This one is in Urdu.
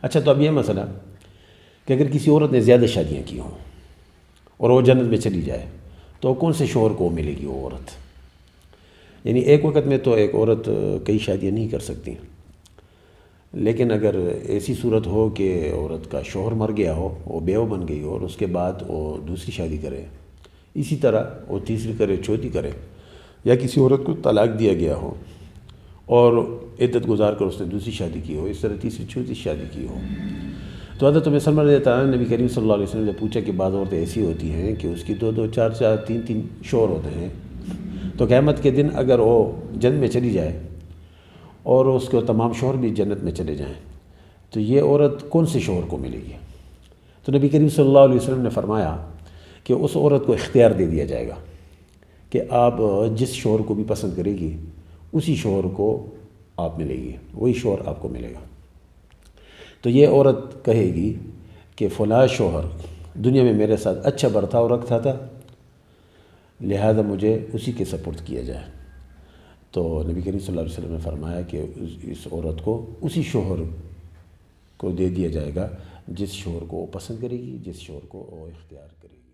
اچھا، تو اب یہ مسئلہ کہ اگر کسی عورت نے زیادہ شادیاں کی ہوں اور وہ جنت میں چلی جائے تو کون سے شوہر کو ملے گی وہ عورت؟ یعنی ایک وقت میں تو ایک عورت کئی شادیاں نہیں کر سکتی، لیکن اگر ایسی صورت ہو کہ عورت کا شوہر مر گیا ہو، وہ بیوہ بن گئی ہو، اور اس کے بعد وہ دوسری شادی کرے، اسی طرح وہ تیسری کرے، چوتھی کرے، یا کسی عورت کو طلاق دیا گیا ہو اور عدت گزار کر اس نے دوسری شادی کی ہو، اس طرح تیسری چوتھی شادی کی ہو، تو حضرت ام سلمہ رضی اللہ تعالیٰ نبی کریم صلی اللہ علیہ وسلم نے پوچھا کہ بعض عورتیں ایسی ہوتی ہیں کہ اس کی دو دو چار چار تین تین شوہر ہوتے ہیں، تو قیامت کے دن اگر وہ جنت میں چلی جائے اور اس کے تمام شوہر بھی جنت میں چلے جائیں تو یہ عورت کون سے شوہر کو ملے گی؟ تو نبی کریم صلی اللہ علیہ وسلم نے فرمایا کہ اس عورت کو اختیار دے دیا جائے گا کہ آپ جس شوہر کو بھی پسند کرے گی اسی شوہر کو آپ ملے گی، وہی شوہر آپ کو ملے گا۔ تو یہ عورت کہے گی کہ فلاں شوہر دنیا میں میرے ساتھ اچھا برتاؤ رکھتا تھا، لہذا مجھے اسی کے سپرد کیا جائے۔ تو نبی کریم صلی اللہ علیہ وسلم نے فرمایا کہ اس عورت کو اسی شوہر کو دے دیا جائے گا جس شوہر کو وہ پسند کرے گی، جس شوہر کو وہ اختیار کرے گی۔